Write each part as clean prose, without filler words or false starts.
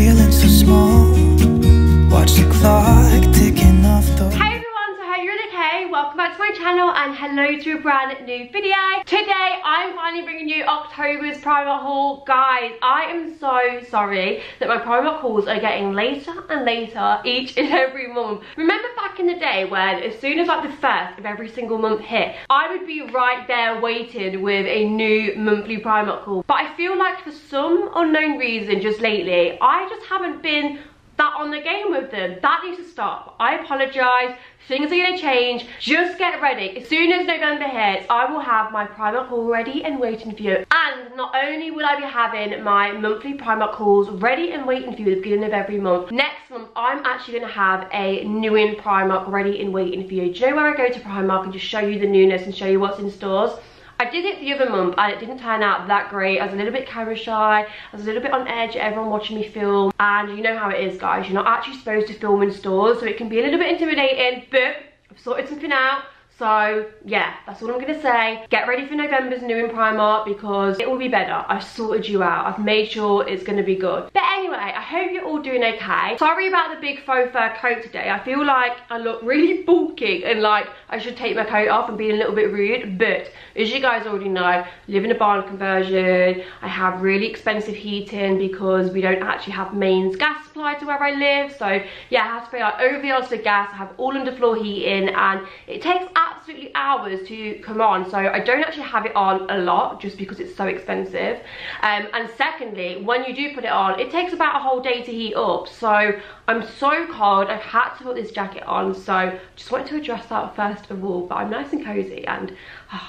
feeling so small. Watch the clock ticking off the... Hey everyone, so I hope you're okay. Welcome back to my channel and hello to a brand new video. Today I'm finally bringing you October's Primark haul. Guys, I am so sorry that my Primark hauls are getting later and later each and every month. Remember back in the day when as soon as like the first of every single month hit, I would be right there waiting with a new monthly Primark haul. But I feel like for some unknown reason just lately, I just haven't been that on the game with them. That needs to stop. I apologise. Things are going to change. Just get ready. As soon as November hits, I will have my Primark haul ready and waiting for you. And not only will I be having my monthly Primark hauls ready and waiting for you at the beginning of every month, next month I'm actually going to have a new in Primark ready and waiting for you. Do you know where I go to Primark and just show you the newness and show you what's in stores? I did it the other month and it didn't turn out that great. I was a little bit camera shy, I was a little bit on edge, everyone watching me film, and you know how it is, guys, you're not actually supposed to film in stores, so it can be a little bit intimidating, but I've sorted something out. So yeah, that's all I'm gonna say. Get ready for November's new in Primark because it will be better. I've sorted you out. I've made sure it's gonna be good. But anyway, I hope you're all doing okay. Sorry about the big faux fur coat today. I feel like I look really bulky and like I should take my coat off and be a little bit rude. But as you guys already know, I live in a barn conversion. I have really expensive heating because we don't actually have mains gas supply to where I live. So yeah, I have to pay like over the odds for gas. I have all underfloor heating and it takes absolutely hours to come on, so I don't actually have it on a lot just because it's so expensive. And secondly, when you do put it on, it takes about a whole day to heat up, so I'm so cold. I've had to put this jacket on, so just wanted to address that first of all. But I'm nice and cozy and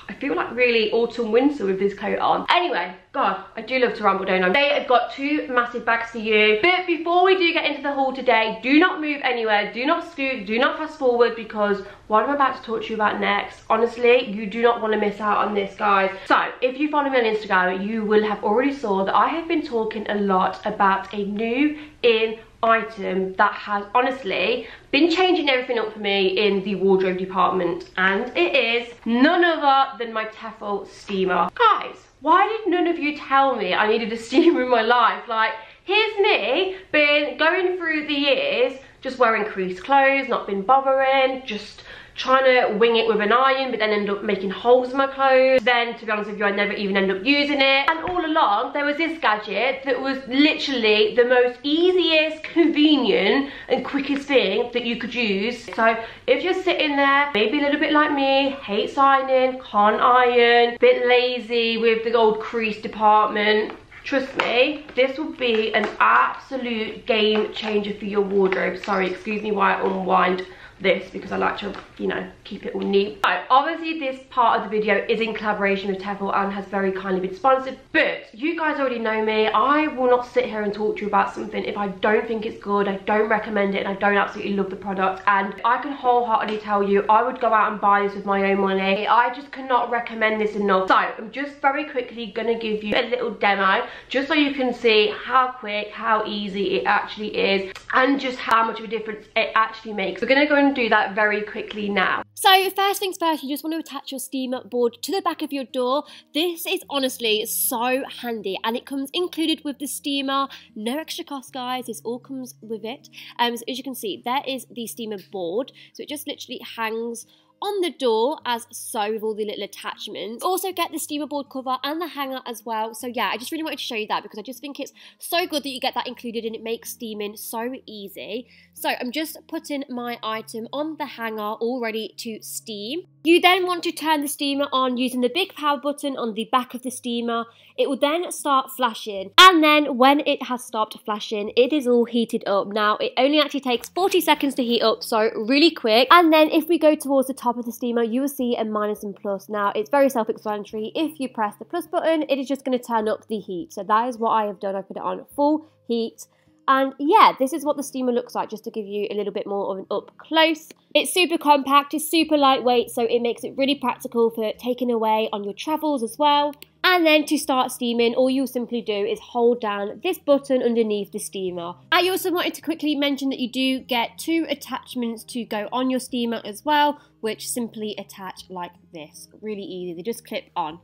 I feel like really autumn winter with this coat on. Anyway, God, I do love to ramble, don't I? Today I've got two massive bags for you, but before we do get into the haul today, do not move anywhere, do not scoot, do not fast forward, because what I'm about to talk to you about next, honestly, you do not want to miss out on this, guys. So if you follow me on Instagram, you will have already saw that I have been talking a lot about a new in item that has honestly been changing everything up for me in the wardrobe department, and it is none other than my TEFAL steamer. Guys, why did none of you tell me I needed a steamer in my life? Like, here's me been going through the years just wearing creased clothes, not been bothering, just trying to wing it with an iron, but then end up making holes in my clothes. Then, to be honest with you, I never even end up using it. And all along, there was this gadget that was literally the most easiest, convenient, and quickest thing that you could use. So, if you're sitting there, maybe a little bit like me, hates ironing, can't iron, bit lazy with the old crease department, trust me, this will be an absolute game changer for your wardrobe. Sorry, excuse me while I unwind this because I like to, you know, keep it all neat. So, obviously this part of the video is in collaboration with TEFAL and has very kindly been sponsored, but you guys already know me. I will not sit here and talk to you about something if I don't think it's good, I don't recommend it, and I don't absolutely love the product. And I can wholeheartedly tell you, I would go out and buy this with my own money. I just cannot recommend this enough. So I'm just very quickly gonna give you a little demo just so you can see how quick, how easy it actually is, and just how much of a difference it actually makes. We're gonna go and do that very quickly now. So first things first, you just want to attach your steamer board to the back of your door. This is honestly so handy and it comes included with the steamer. No extra cost, guys. This all comes with it. So as you can see, there is the steamer board. So it just literally hangs on the door as so, with all the little attachments. Also get the steamer board cover and the hanger as well. So yeah, I just really wanted to show you that because I just think it's so good that you get that included and it makes steaming so easy. So I'm just putting my item on the hanger all ready to steam. You then want to turn the steamer on using the big power button on the back of the steamer. It will then start flashing, and then when it has stopped flashing, it is all heated up. Now it only actually takes 40 seconds to heat up, so really quick. And then if we go towards the top of the steamer, you will see a minus and plus. Now it's very self-explanatory. If you press the plus button, it is just going to turn up the heat. So that is what I have done. I put it on full heat. And yeah, this is what the steamer looks like, just to give you a little bit more of an up close. It's super compact, it's super lightweight, so it makes it really practical for taking away on your travels as well. And then to start steaming, all you'll simply do is hold down this button underneath the steamer. I also wanted to quickly mention that you do get two attachments to go on your steamer as well, which simply attach like this. Really easy, they just clip on.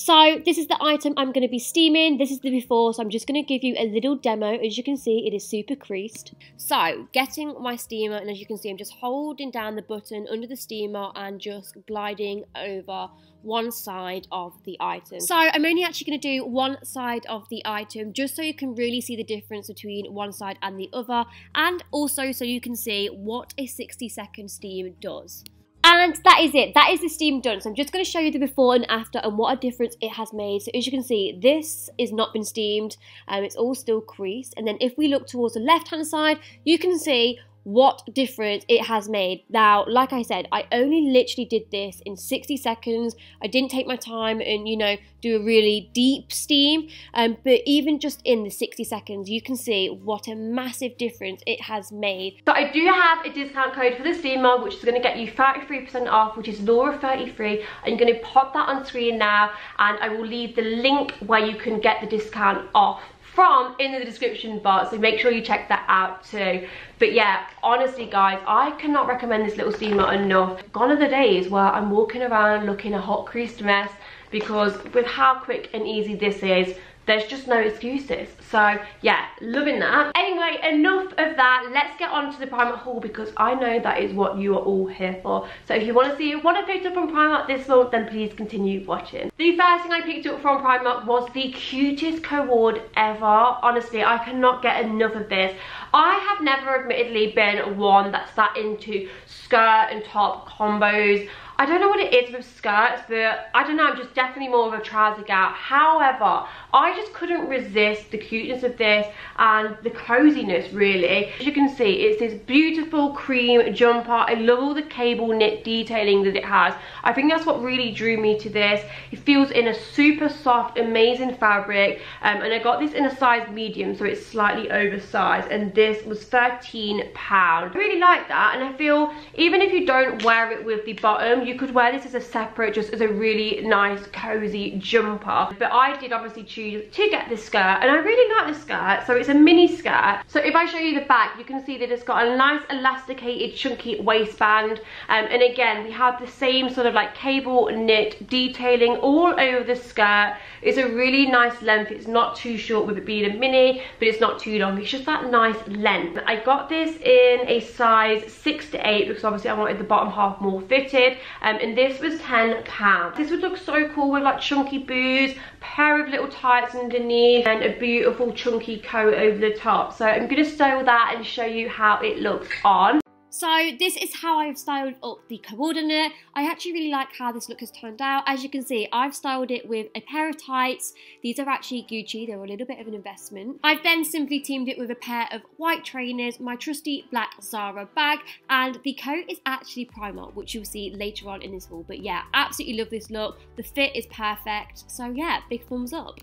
So this is the item I'm going to be steaming. This is the before, so I'm just going to give you a little demo. As you can see, it is super creased. So getting my steamer, and as you can see, I'm just holding down the button under the steamer and just gliding over one side of the item. So I'm only actually going to do one side of the item just so you can really see the difference between one side and the other, and also so you can see what a 60-second steam does. And that is it. That is the steam done. So I'm just going to show you the before and after and what a difference it has made. So as you can see, this is not been steamed. It's all still creased. And then if we look towards the left-hand side, you can see what difference it has made. Now, like I said, I only literally did this in 60 seconds. I didn't take my time and, you know, do a really deep steam. But even just in the 60 seconds, you can see what a massive difference it has made. So I do have a discount code for the steamer, which is going to get you 33% off, which is Laura33. I'm going to pop that on screen now, and I will leave the link where you can get the discount off from in the description box, so make sure you check that out too. But yeah, honestly guys, I cannot recommend this little steamer enough. Gone are the days where I'm walking around looking a hot creased mess, because with how quick and easy this is, there's just no excuses. So yeah, loving that. Anyway, enough of that. Let's get on to the Primark haul, because I know that is what you are all here for. So if you want to see what I picked up from Primark this month, then please continue watching. The first thing I picked up from Primark was the cutest cord ever. Honestly, I cannot get enough of this. I have never admittedly been one that's that into skirt and top combos. I don't know what it is with skirts, but I don't know, I'm just definitely more of a trouser gal. However, I just couldn't resist the cuteness of this and the coziness, really. As you can see, it's this beautiful cream jumper. I love all the cable knit detailing that it has. I think that's what really drew me to this. It feels in a super soft, amazing fabric, and I got this in a size medium, so it's slightly oversized, and this was £13. I really like that, and I feel even if you don't wear it with the bottom, you could wear this as a separate, just as a really nice cozy jumper. But I did obviously choose to get this skirt, and I really like the skirt. So it's a mini skirt. So if I show you the back, you can see that it's got a nice elasticated chunky waistband, and again we have the same sort of like cable knit detailing all over the skirt. It's a really nice length. It's not too short with it being a mini, but it's not too long. It's just that nice length. I got this in a size 6 to 8 because obviously I wanted the bottom half more fitted. And this was £10. This would look so cool with like chunky boots, pair of little tights underneath, and a beautiful chunky coat over the top. So I'm going to style that and show you how it looks on. So this is how I've styled up the coordinate. I actually really like how this look has turned out. As you can see, I've styled it with a pair of tights. These are actually Gucci, they're a little bit of an investment. I've then simply teamed it with a pair of white trainers, my trusty black Zara bag, and the coat is actually Primark, which you'll see later on in this haul. But yeah, absolutely love this look. The fit is perfect. So yeah, big thumbs up.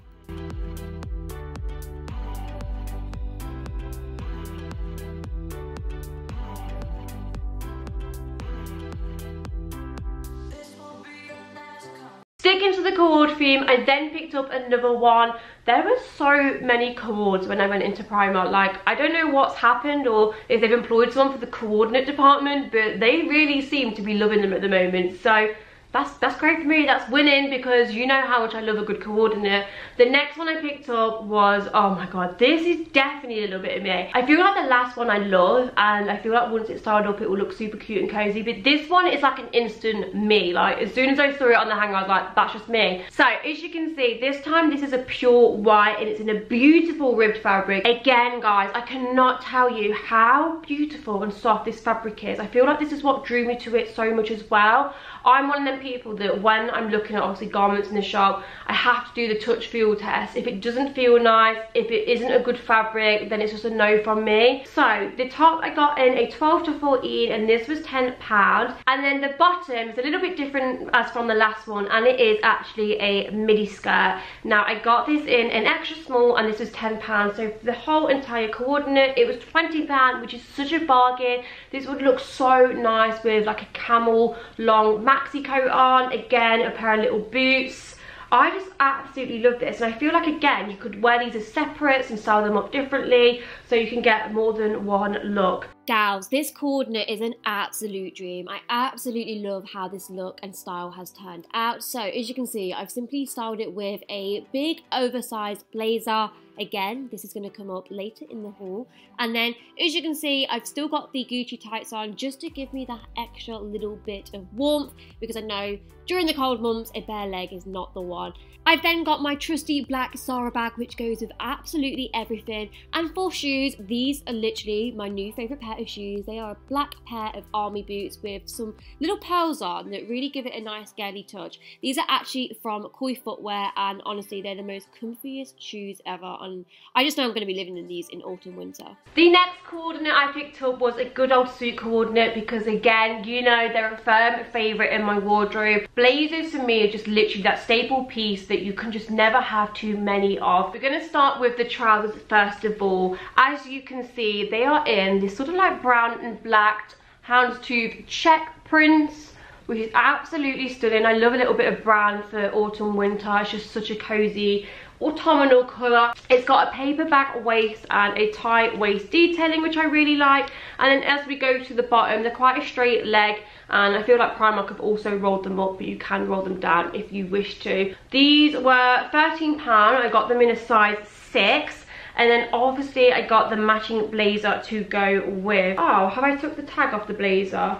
Sticking to the cord theme, I then picked up another one. There were so many cords when I went into Primark. Like, I don't know what's happened or if they've employed someone for the coordinate department, but they really seem to be loving them at the moment. So that's great for me. That's winning, because you know how much I love a good coordinate. The next one I picked up was, oh my god, this is definitely a little bit of me. I feel like the last one I love, and I feel like once it's styled up it will look super cute and cozy, but this one is like an instant me. Like, as soon as I saw it on the hanger, I was like, that's just me. So as you can see, this time this is a pure white, and it's in a beautiful ribbed fabric. Again guys, I cannot tell you how beautiful and soft this fabric is. I feel like this is what drew me to it so much as well. I'm one of them people that when I'm looking at obviously garments in the shop, I have to do the touch feel test. If it doesn't feel nice, if it isn't a good fabric, then it's just a no from me. So the top I got in a 12 to 14, and this was £10. And then the bottom is a little bit different as from the last one, and it is actually a midi skirt. Now I got this in an extra small, and this was £10. So for the whole entire coordinate it was £20, which is such a bargain. This would look so nice with like a camel long maxi coat on, again a pair of little boots. I just absolutely love this, and I feel like again you could wear these as separates and style them up differently, so you can get more than one look. Gals, this coordinate is an absolute dream. I absolutely love how this look and style has turned out. So as you can see, I've simply styled it with a big oversized blazer. Again, this is going to come up later in the haul. And then, as you can see, I've still got the Gucci tights on just to give me that extra little bit of warmth, because I know during the cold months, a bare leg is not the one. I've then got my trusty black Zara bag, which goes with absolutely everything. And for shoes, these are literally my new favourite pair of shoes. They are a black pair of army boots with some little pearls on that really give it a nice girly touch. These are actually from Koi Footwear, and honestly, they're the most comfiest shoes ever. And I just know I'm going to be living in these in autumn winter. The next coordinate I picked up was a good old suit coordinate, because again, you know, they're a firm favourite in my wardrobe. Blazers for me are just literally that staple piece that you can just never have too many of. We're going to start with the trousers first of all. As you can see, they are in this sort of like brown and black houndstooth check prints, which is absolutely stunning. I love a little bit of brown for autumn winter. It's just such a cozy autumnal colour. It's got a paperback waist and a tight waist detailing, which I really like. And then as we go to the bottom, they're quite a straight leg, and I feel like Primark have also rolled them up, but you can roll them down if you wish to. These were £13. I got them in a size 6. And then obviously I got the matching blazer to go with. Oh, have I took the tag off the blazer?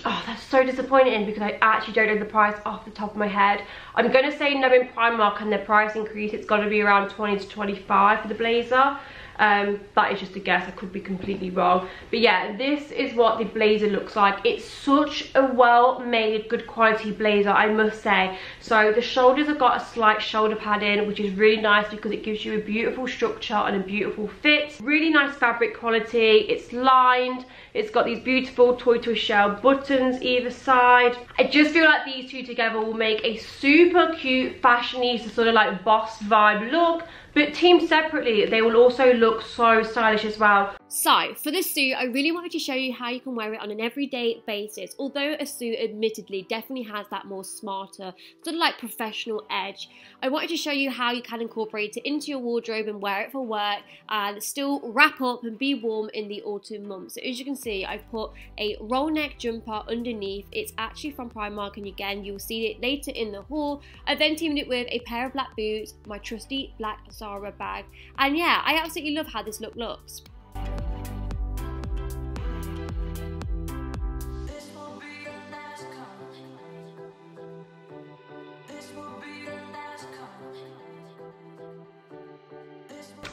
Oh, that's so disappointing, because I actually don't know the price off the top of my head. I'm going to say knowing Primark and their price increase, it's got to be around 20 to 25 for the blazer. That is just a guess, I could be completely wrong. But yeah, this is what the blazer looks like. It's such a well made, good quality blazer, I must say. So the shoulders have got a slight shoulder padding, which is really nice because it gives you a beautiful structure and a beautiful fit. Really nice fabric quality. It's lined. It's got these beautiful tortoiseshell buttons either side. I just feel like these two together will make a super cute fashionista sort of like boss vibe look. But teamed separately, they will also look so stylish as well. So, for this suit, I really wanted to show you how you can wear it on an everyday basis. Although a suit admittedly definitely has that more smarter, sort of like professional edge, I wanted to show you how you can incorporate it into your wardrobe and wear it for work and still wrap up and be warm in the autumn months. So as you can see, I've put a roll neck jumper underneath. It's actually from Primark, and again, you'll see it later in the haul. I then teamed it with a pair of black boots, my trusty black Zara bag, and yeah, I absolutely love how this look looks.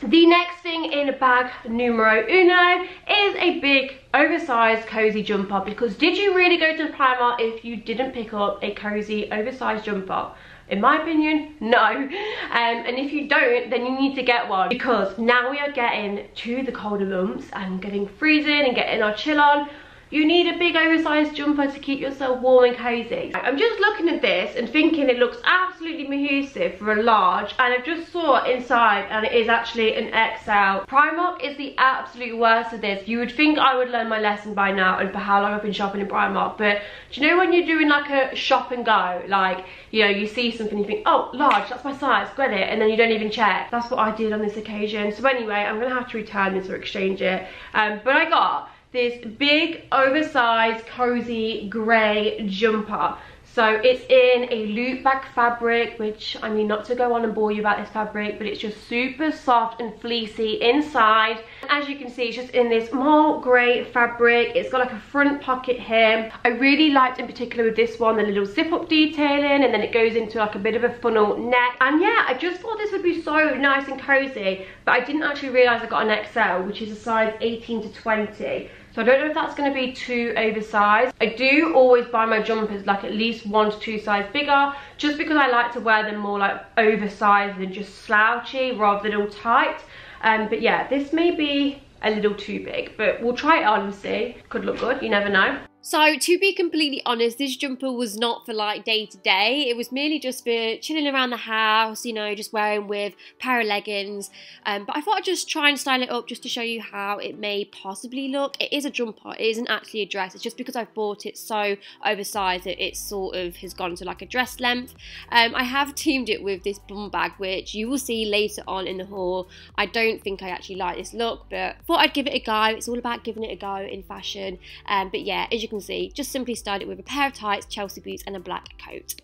The next thing in bag numero uno is a big oversized cozy jumper, because did you really go to Primark if you didn't pick up a cozy oversized jumper? In my opinion, no. And if you don't, then you need to get one, because now we are getting to the colder months and getting freezing and getting our chill on. You need a big oversized jumper to keep yourself warm and cozy. I'm just looking at this and thinking it looks absolutely massive for a large, and I've just saw it inside and it is actually an XL. Primark is the absolute worst of this. You would think I would learn my lesson by now and for how long I've been shopping in Primark, but do you know when you're doing like a shop and go, like, you know, you see something, you think, oh, large, that's my size, get it, and then you don't even check. That's what I did on this occasion. So anyway, I'm gonna have to return this or exchange it. But I got this big oversized cozy grey jumper. So it's in a loop back fabric, which, I mean, not to go on and bore you about this fabric, but it's just super soft and fleecy inside. As you can see, it's just in this malt grey fabric. It's got like a front pocket here. I really liked in particular with this one the little zip up detailing, and then it goes into like a bit of a funnel neck. And yeah, I just thought this would be so nice and cozy, but I didn't actually realise I got an XL, which is a size 18 to 20. So I don't know if that's going to be too oversized. I do always buy my jumpers like at least 1 to 2 sizes bigger, just because I like to wear them more like oversized than just slouchy rather than all tight. But yeah, this may be a little too big, but we'll try it on and see. Could look good, you never know. So to be completely honest, this jumper was not for like day to day. It was merely just for chilling around the house, you know, just wearing with a pair of leggings. But I thought I'd just try and style it up just to show you how it may possibly look. It is a jumper, it isn't actually a dress. It's just because I've bought it so oversized that it sort of has gone to like a dress length. I have teamed it with this bum bag, which you will see later on in the haul. I don't think I actually like this look, but thought I'd give it a go. It's all about giving it a go in fashion. But yeah, as you can see, just simply styled it with a pair of tights, Chelsea boots and a black coat.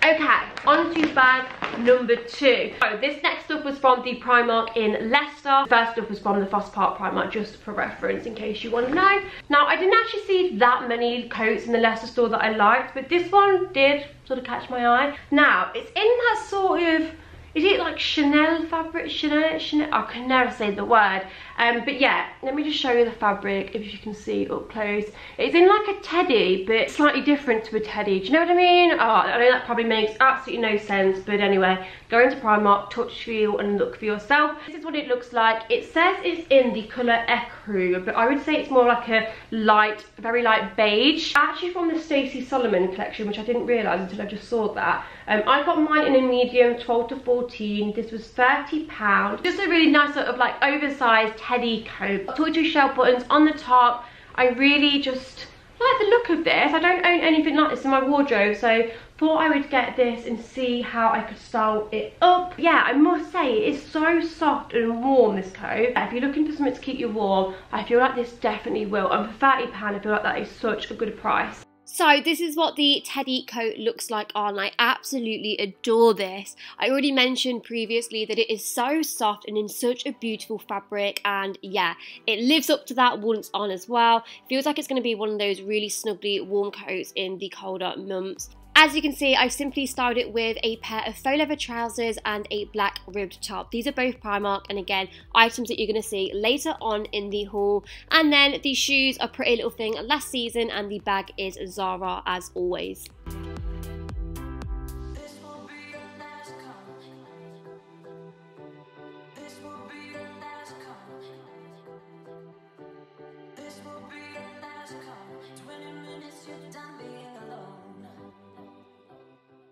Okay, on to bag number 2. So this next stuff was from the Primark in Leicester. The first stuff was from the Faux Primark, just for reference in case you want to know. Now, I didn't actually see that many coats in the Leicester store that I liked, but this one did sort of catch my eye. Now, it's in that sort of, is it like Chanel fabric? Chanel? I can never say the word. But yeah, let me just show you the fabric if you can see up close. It's in like a teddy, but slightly different to a teddy. Do you know what I mean? Oh, I know that probably makes absolutely no sense, but anyway, go into Primark, touch, feel and look for yourself. This is what it looks like. It says it's in the colour Ecru, but I would say it's more like a light, very light beige. Actually from the Stacey Solomon collection, which I didn't realise until I just saw that. I got mine in a medium, 12 to 14. This was £30. Just a really nice sort of like oversized teddy coat. Tortoise shell buttons on the top. I really just like the look of this. I don't own anything like this in my wardrobe, so thought I would get this and see how I could style it up. Yeah, I must say it is so soft and warm, this coat. If you're looking for something to keep you warm, I feel like this definitely will. And for £30, I feel like that is such a good price. So this is what the teddy coat looks like on. I absolutely adore this. I already mentioned previously that it is so soft and in such a beautiful fabric, and yeah, it lives up to that once on as well. Feels like it's going to be one of those really snuggly warm coats in the colder months. As you can see, I've simply styled it with a pair of faux leather trousers and a black ribbed top. These are both Primark, and again, items that you're going to see later on in the haul. And then the shoes are Pretty Little Thing last season, and the bag is Zara as always.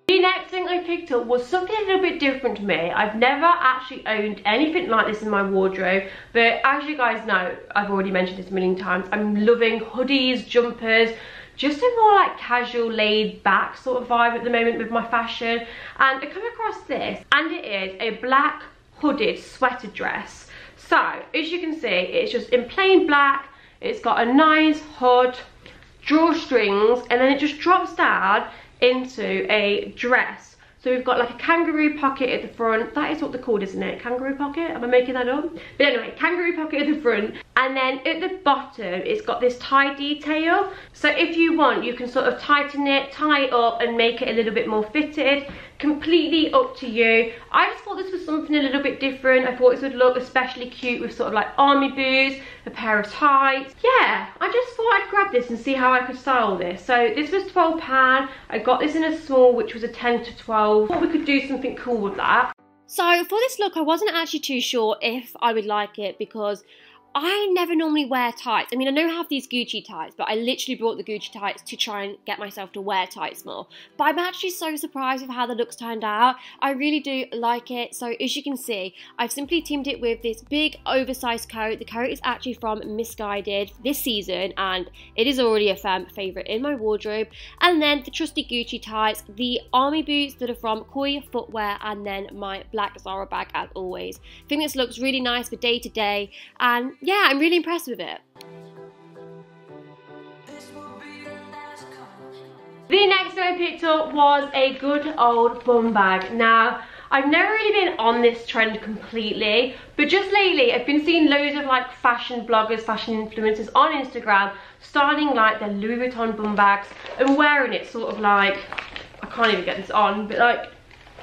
The next thing I picked up was something a little bit different to me. I've never actually owned anything like this in my wardrobe, but as you guys know, I've already mentioned this a million times, I'm loving hoodies, jumpers, just a more like casual laid back sort of vibe at the moment with my fashion. And I come across this, and it is a black hooded sweater dress. So as you can see, it's just in plain black. It's got a nice hood, drawstrings, and then it just drops down into a dress. So we've got like a kangaroo pocket at the front. That is what they're called, isn't it? Kangaroo pocket? Am I making that up? But anyway, kangaroo pocket at the front. And then at the bottom, it's got this tie detail. So if you want, you can sort of tighten it, tie it up and make it a little bit more fitted. Completely up to you. I just thought this was something a little bit different. I thought this would look especially cute with sort of like army boots, a pair of tights. Yeah, I just thought I'd grab this and see how I could style this. So this was £12. I got this in a small, which was a 10 to 12. Thought we could do something cool with that. So for this look, I wasn't actually too sure if I would like it because I never normally wear tights. I mean, I know I have these Gucci tights, but I literally brought the Gucci tights to try and get myself to wear tights more. But I'm actually so surprised with how the looks turned out. I really do like it. So as you can see, I've simply teamed it with this big oversized coat. The coat is actually from Misguided this season, and it is already a firm favourite in my wardrobe. And then the trusty Gucci tights, the army boots that are from Koi Footwear, and then my black Zara bag as always. I think this looks really nice for day to day, and yeah, I'm really impressed with it. The next thing I picked up was a good old bum bag. Now, I've never really been on this trend completely, but just lately I've been seeing loads of like fashion bloggers, fashion influencers on Instagram styling like their Louis Vuitton bum bags and wearing it sort of like, I can't even get this on, but like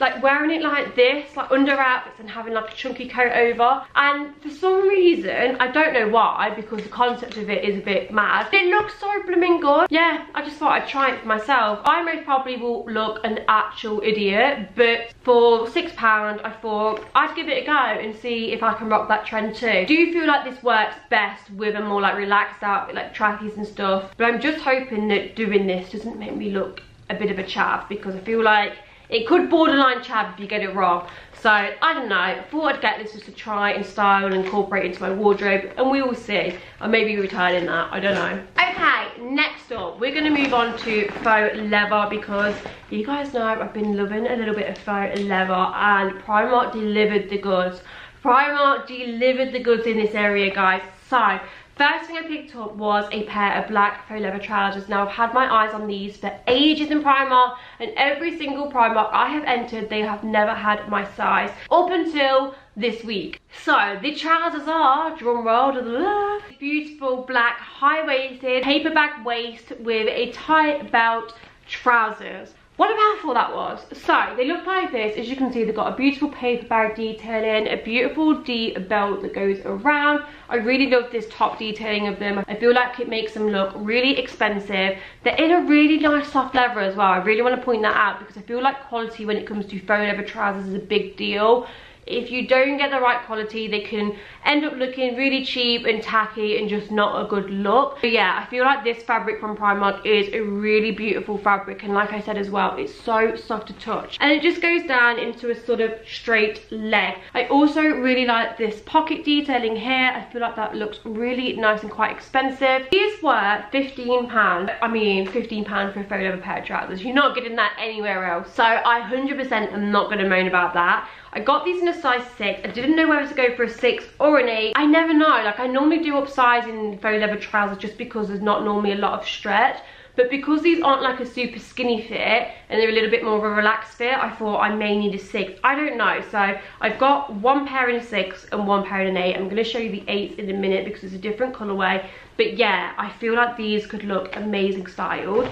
like wearing it like this, like under outfits and having like a chunky coat over. And for some reason, I don't know why, because the concept of it is a bit mad, it looks so blooming good. Yeah, I just thought I'd try it for myself. I most probably will look an actual idiot, but for £6 I thought I'd give it a go and see if I can rock that trend too. Do you feel like this works best with a more like relaxed outfit, like trackies and stuff? But I'm just hoping that doing this doesn't make me look a bit of a chav, because I feel like it could borderline chav if you get it wrong. So I don't know, I thought I'd get this just to try and style and incorporate into my wardrobe, and we will see. I may be returning that, I don't know. Okay, next up we're going to move on to faux leather, because you guys know I've been loving a little bit of faux leather, and Primark delivered the goods. Primark delivered the goods in this area, guys. So first thing I picked up was a pair of black faux leather trousers. Now I've had my eyes on these for ages in Primark, and every single Primark I have entered, they have never had my size up until this week. So the trousers are, drum roll, beautiful black high-waisted paperback waist with a tight belt trousers. What a mouthful that was. So they look like this. As you can see, they've got a beautiful paper bag detailing, a beautiful D belt that goes around. I really love this top detailing of them. I feel like it makes them look really expensive. They're in a really nice soft leather as well. I really want to point that out, because I feel like quality when it comes to faux leather trousers is a big deal. If you don't get the right quality, they can end up looking really cheap and tacky and just not a good look. But yeah, I feel like this fabric from Primark is a really beautiful fabric, and like I said as well, it's so soft to touch, and it just goes down into a sort of straight leg. I also really like this pocket detailing here. I feel like that looks really nice and quite expensive. These were £15. I mean, £15 for a faux leather pair of trousers. You're not getting that anywhere else. So I 100% am not going to moan about that. I got these in a size 6. I didn't know whether to go for a 6 or an 8. I never know. Like, I normally do upsize in faux leather trousers just because there's not normally a lot of stretch. But because these aren't like a super skinny fit and they're a little bit more of a relaxed fit, I thought I may need a 6. I don't know. So I've got one pair in a 6 and one pair in an 8. I'm going to show you the 8s in a minute because it's a different colourway. But yeah, I feel like these could look amazing styled.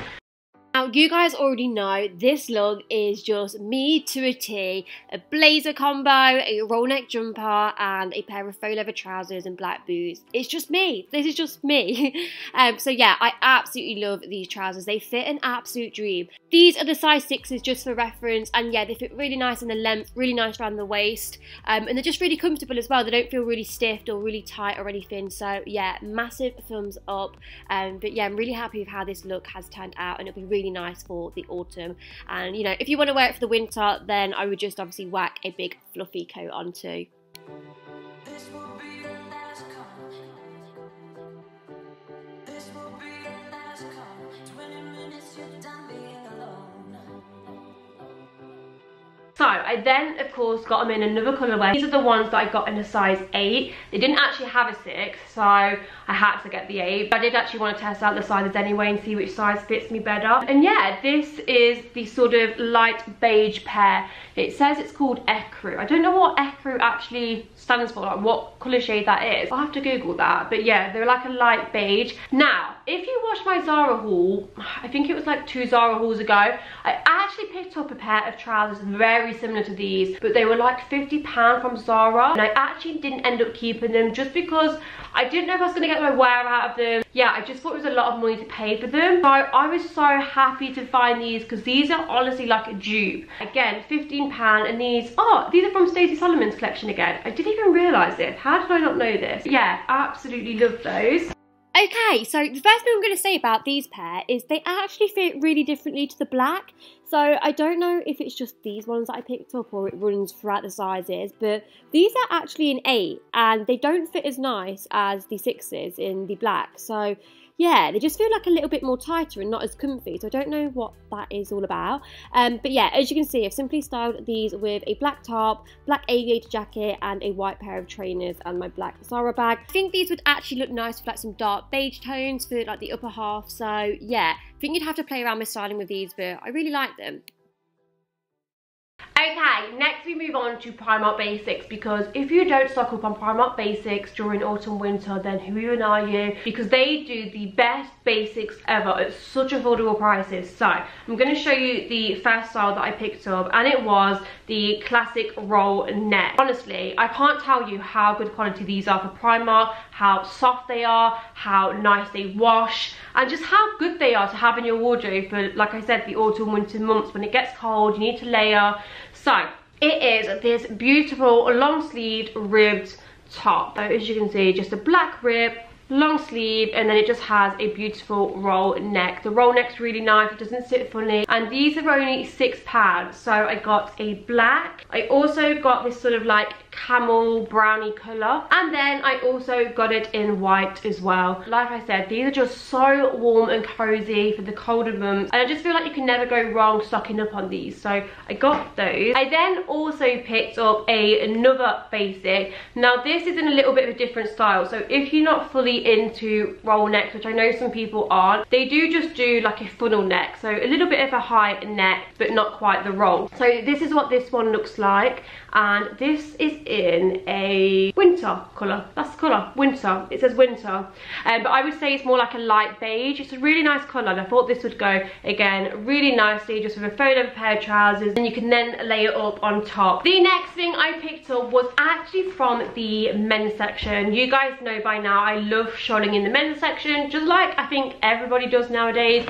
Now, you guys already know this look is just me to a T. A blazer combo, a roll neck jumper, and a pair of faux leather trousers and black boots. It's just me. This is just me. So yeah, I absolutely love these trousers. They fit an absolute dream. These are the size 6s just for reference, and yeah, they fit really nice in the length, really nice around the waist, and they're just really comfortable as well. They don't feel really stiff or really tight or anything. So yeah, massive thumbs up. But yeah, I'm really happy with how this look has turned out, and it'll be really nice for the autumn. And you know, if you want to wear it for the winter, then I would just obviously whack a big fluffy coat on too. So I then, of course, got them in another colourway. These are the ones that I got in a size 8. They didn't actually have a 6, so I had to get the 8. But I did actually want to test out the sizes anyway and see which size fits me better. And yeah, this is the sort of light beige pair. It says it's called ecru. I don't know what ecru actually stands for, like what colour shade that is. I'll have to Google that. But yeah, they're like a light beige. Now, if you watched my Zara haul, I think it was like 2 Zara hauls ago, I actually picked up a pair of trousers very similar to these, but they were like £50 from Zara, and I actually didn't end up keeping them just because I didn't know if I was going to get my wear out of them. Yeah, I just thought it was a lot of money to pay for them. So I was so happy to find these, because these are honestly like a dupe. Again, £15, and these are from Stacey Solomon's collection again. I didn't even realise this. How did I not know this? Yeah, absolutely love those. Okay, so the first thing I'm going to say about these pair is they actually fit really differently to the black. So I don't know if it's just these ones that I picked up or it runs throughout the sizes, but these are actually an 8 and they don't fit as nice as the 6s in the black. So yeah, they just feel like a little bit more tighter and not as comfy, so I don't know what that is all about. But yeah, as you can see, I've simply styled these with a black top, black aviator jacket, and a white pair of trainers and my black Zara bag. I think these would actually look nice with like some dark beige tones for like the upper half, so yeah, I think you'd have to play around with styling with these, but I really like them. Okay, Okay, next we move on to Primark basics, because if you don't stock up on Primark basics during autumn winter, then who even are you? Because they do the best basics ever at such affordable prices. So I'm going to show you the first style that I picked up, and it was the classic roll neck. Honestly, I can't tell you how good quality these are for Primark, how soft they are, how nice they wash, and just how good they are to have in your wardrobe for, like I said, the autumn winter months when it gets cold, you need to layer. So it is this beautiful long sleeved ribbed top. So as you can see, just a black rib, long sleeve, and then it just has a beautiful roll neck. The roll neck's really nice, it doesn't sit funny, and these are only £6. So I got a black, I also got this sort of like camel brownie colour, and then I also got it in white as well. Like I said, these are just so warm and cozy for the colder months, and I just feel like you can never go wrong stocking up on these, so I got those. I then also picked up another basic. Now this is in a little bit of a different style, so if you're not fully into roll necks, which I know some people aren't, they do just do like a funnel neck, so a little bit of a high neck but not quite the roll. So this is what this one looks like, and this is in a winter colour. That's the colour, winter. It says winter, but I would say it's more like a light beige. It's a really nice colour, and I thought this would go again really nicely just with a faux leather pair of trousers, and you can then layer up on top. The next thing I picked up was actually from the men's section. You guys know by now I love shopping in the men's section, just like I think everybody does nowadays,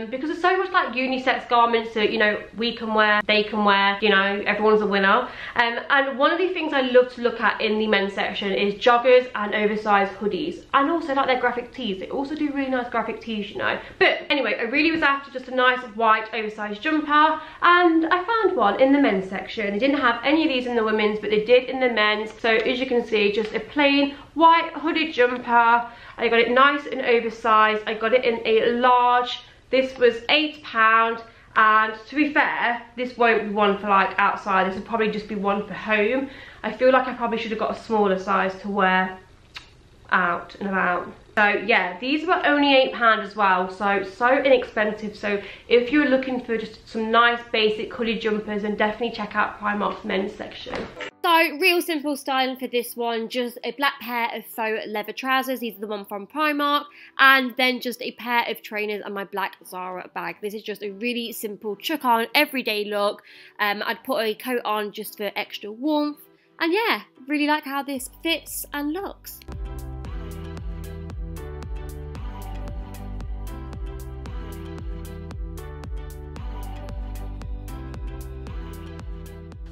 because there's so much like unisex garments that, you know, we can wear, they can wear, you know, everyone's a winner. And one of the things I love to look at in the men's section is joggers and oversized hoodies, and also like their graphic tees. They also do really nice graphic tees, you know. But anyway, I really was after just a nice white oversized jumper, and I found one in the men's section. They didn't have any of these in the women's, but they did in the men's. So as you can see, just a plain white hooded jumper. I got it nice and oversized. I got it in a large. This was £8. And to be fair, this won't be one for like outside, this would probably just be one for home. I feel like I probably should have got a smaller size to wear out and about. So yeah, these were only £8 as well, so inexpensive. So if you're looking for just some nice basic hoodie jumpers, then definitely check out Primark's men's section. So real simple styling for this one, just a black pair of faux leather trousers, these are the one from Primark, and then just a pair of trainers and my black Zara bag. This is just a really simple chuck on everyday look. I'd put a coat on just for extra warmth, and yeah, really like how this fits and looks.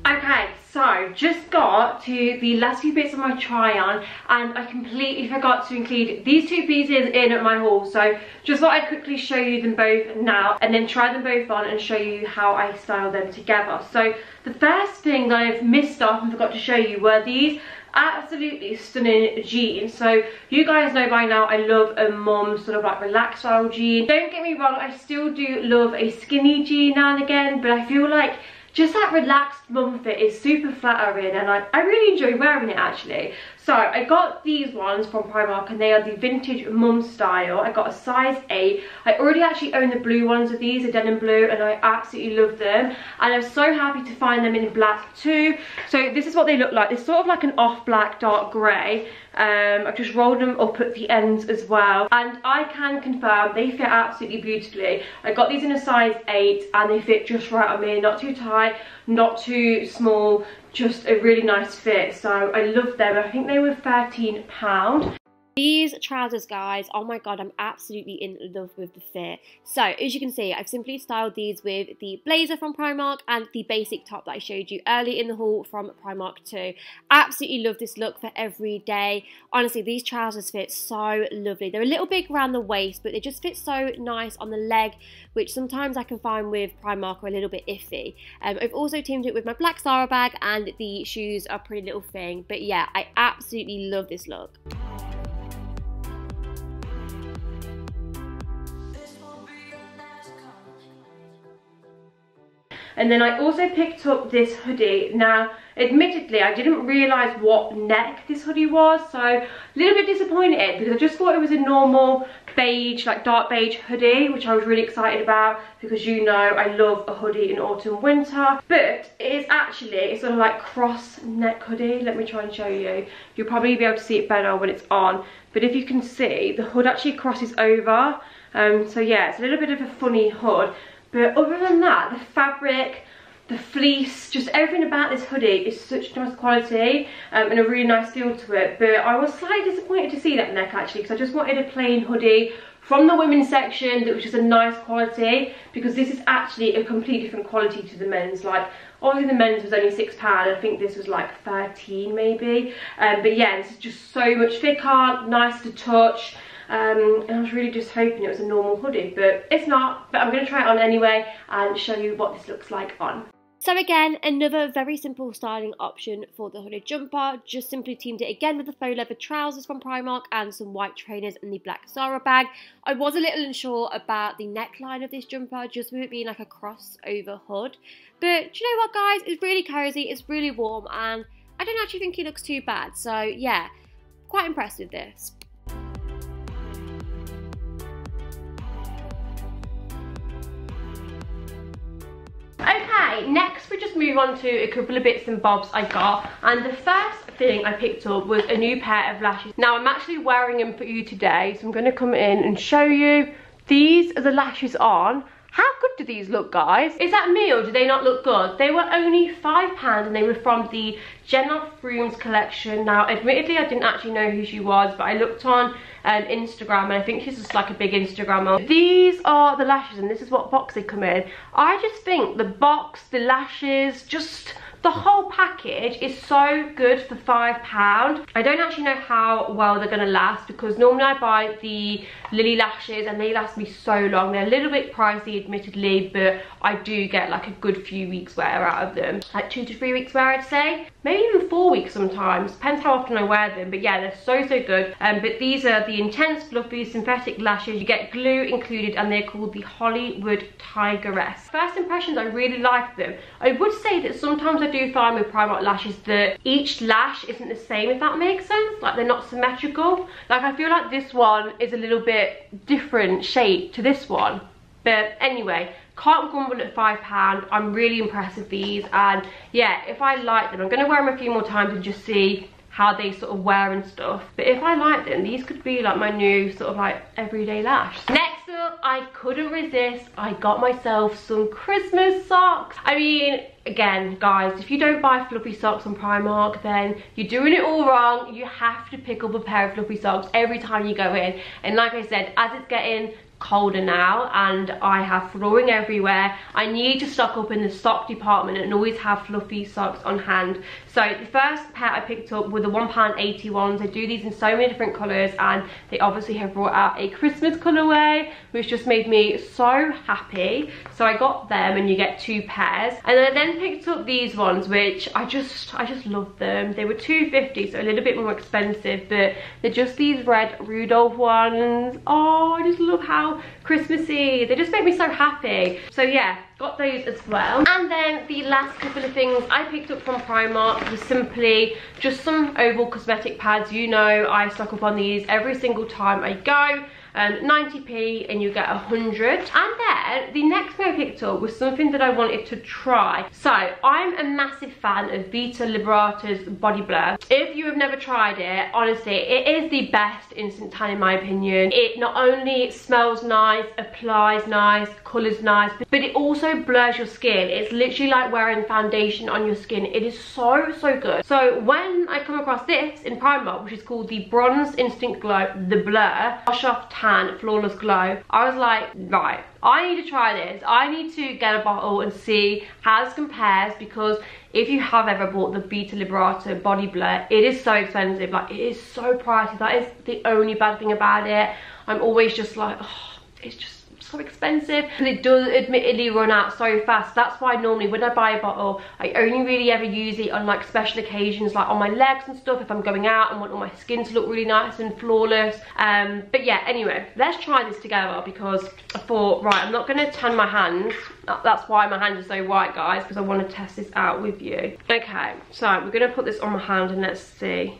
Okay, so just got to the last few bits of my try on, and I completely forgot to include these two pieces in my haul, so just thought I'd quickly show you them both now and then try them both on and show you how I style them together. So the first thing that I've missed off and forgot to show you were these absolutely stunning jeans. So you guys know by now I love a mum sort of like relaxed style jean. Don't get me wrong, I still do love a skinny jean now and again, but I feel like just that relaxed mum fit is super flattering, and I really enjoy wearing it actually. So I got these ones from Primark, and they are the vintage mum style. I got a size 8. I already actually own the blue ones of these, the denim blue, and I absolutely love them. And I'm so happy to find them in black too. So this is what they look like. They're sort of like an off black dark grey. I've just rolled them up at the ends as well, and I can confirm they fit absolutely beautifully. I got these in a size 8 and they fit just right on me, not too tight, not too small, just a really nice fit. So I love them. I think they were £13. These trousers, guys, oh my god, I'm absolutely in love with the fit. So as you can see, I've simply styled these with the blazer from Primark and the basic top that I showed you earlier in the haul from Primark too. Absolutely love this look for every day. Honestly, these trousers fit so lovely. They're a little big around the waist, but they just fit so nice on the leg, which sometimes I can find with Primark are a little bit iffy. I've also teamed it with my black Zara bag, and the shoes are a pretty little thing. But yeah, I absolutely love this look. And then I also picked up this hoodie. Now, admittedly, I didn't realise what neck this hoodie was, so a little bit disappointed because I just thought it was a normal beige, like dark beige hoodie, which I was really excited about because you know I love a hoodie in autumn winter. But it is actually, it's sort of like cross neck hoodie. Let me try and show you. You'll probably be able to see it better when it's on. But if you can see, the hood actually crosses over. So yeah, it's a little bit of a funny hood. But other than that, the fabric, the fleece, just everything about this hoodie is such nice quality and a really nice feel to it. But I was slightly disappointed to see that neck actually, because I just wanted a plain hoodie from the women's section that was just a nice quality, because this is actually a completely different quality to the men's. Like, obviously the men's was only £6, I think this was like 13 maybe. But yeah, this is just so much thicker, nice to touch. And I was really just hoping it was a normal hoodie, but it's not. But I'm going to try it on anyway and show you what this looks like on. So again, another very simple styling option for the hooded jumper. Just simply teamed it again with the faux leather trousers from Primark and some white trainers and the black Zara bag. I was a little unsure about the neckline of this jumper, just with it being like a crossover hood. But do you know what, guys? It's really cozy, it's really warm, and I don't actually think it looks too bad. So yeah, quite impressed with this. Okay, next we just move on to a couple of bits and bobs I got, and the first thing I picked up was a new pair of lashes. Now I'm actually wearing them for you today, so I'm going to come in and show you. These are the lashes on. How good do these look, guys? Is that me or do they not look good? They were only £5 and they were from the Jenna Frooms collection. Now, admittedly, I didn't actually know who she was, but I looked on Instagram and I think she's just like a big Instagrammer. These are the lashes and this is what box they come in. I just think the box, the lashes, just the whole package is so good for £5. I don't actually know how well they're going to last, because normally I buy the Lily lashes and they last me so long. They're a little bit pricey, admittedly, but I do get like a good few weeks wear out of them. Like 2 to 3 weeks wear, I'd say. Maybe even 4 weeks sometimes. Depends how often I wear them. But yeah, they're so good. But these are the intense fluffy synthetic lashes. You get glue included and they're called the Hollywood Tigress. First impressions, I really like them. I would say that sometimes I do find with Primark lashes that each lash isn't the same, if that makes sense. Like, they're not symmetrical. Like, I feel like this one is a little bit different shape to this one. But anyway, can't grumble at £5. I'm really impressed with these, and yeah, if I like them, I'm going to wear them a few more times and just see how they sort of wear and stuff. But if I like them, these could be like my new sort of like everyday lash. Next up, I couldn't resist. I got myself some Christmas socks. I mean, again, guys, if you don't buy fluffy socks on Primark, then you're doing it all wrong. You have to pick up a pair of fluffy socks every time you go in. And like I said, as it's getting colder now and I have flooring everywhere, I need to stock up in the sock department and always have fluffy socks on hand. So the first pair I picked up were the £1.80 ones. They do these in so many different colours, and they obviously have brought out a Christmas colourway, which just made me so happy. So I got them, and you get 2 pairs. And I then picked up these ones, which I just love them. They were £2.50, so a little bit more expensive, but they're just these red Rudolph ones. Oh, I just love how Christmassy. They just make me so happy. So yeah, got those as well. And then the last couple of things I picked up from Primark was simply just some oval cosmetic pads. You know, I stock up on these every single time I go. 90p and you get 100. And then the next thing I picked up was something that I wanted to try. So I'm a massive fan of Vita Liberata's Body Blur. If you have never tried it, honestly, it is the best instant tan in my opinion. It not only smells nice, applies nice, colours nice, but it also blurs your skin. It's literally like wearing foundation on your skin. It is so good. So when I come across this in Primark, which is called the Bronze Instant Glow, the Blur Wash Off Tan Flawless Glow, I was like, right, I need to try this. I need to get a bottle and see how this compares, because if you have ever bought the Vita Liberata Body Blur, it is so expensive. Like, it is so pricey. That is the only bad thing about it. I'm always just like, oh, it's just so expensive, because it does admittedly run out so fast. That's why normally when I buy a bottle, I only really ever use it on like special occasions, like on my legs and stuff, if I'm going out and want all my skin to look really nice and flawless. But yeah, anyway, let's try this together, because I thought, right, I'm not going to tan my hands. That's why my hands are so white, guys, because I want to test this out with you. Okay, so we're going to put this on my hand and let's see.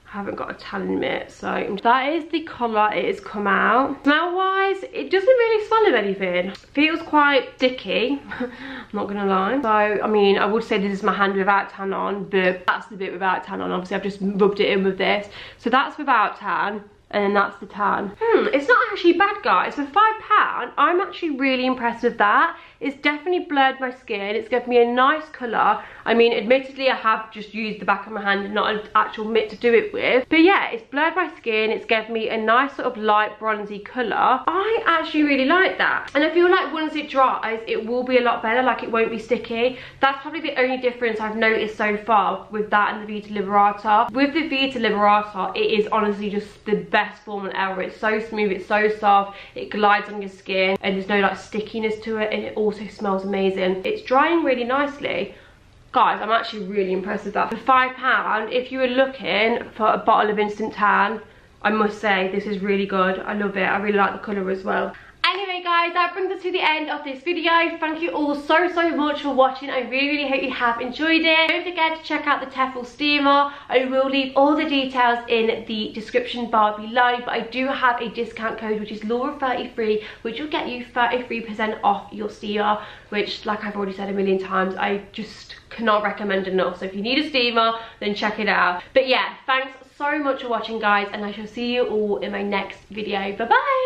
I haven't got a tanning mitt, so that is the colour it has come out. Smell wise, it doesn't really smell of anything. Feels quite sticky, I'm not gonna lie. So I mean, I would say this is my hand without tan on, but that's the bit without tan on. Obviously I've just rubbed it in with this, so that's without tan. And then that's the tan. It's not actually bad, guys. For £5, I'm actually really impressed with that. It's definitely blurred my skin. It's given me a nice colour. I mean, admittedly, I have just used the back of my hand and not an actual mitt to do it with. But yeah, it's blurred my skin. It's given me a nice sort of light bronzy colour. I actually really like that. And I feel like once it dries, it will be a lot better. Like, it won't be sticky. That's probably the only difference I've noticed so far with that and the Vita Liberata. With the Vita Liberata, it is honestly just the best formula ever. It's so smooth, it's so soft, it glides on your skin, and there's no like stickiness to it, and it also smells amazing. It's drying really nicely. Guys, I'm actually really impressed with that. For £5, if you were looking for a bottle of instant tan, I must say this is really good. I love it. I really like the colour as well. Anyway guys, that brings us to the end of this video. Thank you all so much for watching. I really hope you have enjoyed it. Don't forget to check out the TEFAL steamer. I will leave all the details in the description bar below, but I do have a discount code which is Laura33, which will get you 33% off your steamer, which, like I've already said a million times, I just cannot recommend enough. So if you need a steamer, then check it out. But yeah, thanks so much for watching, guys, and I shall see you all in my next video. Bye bye.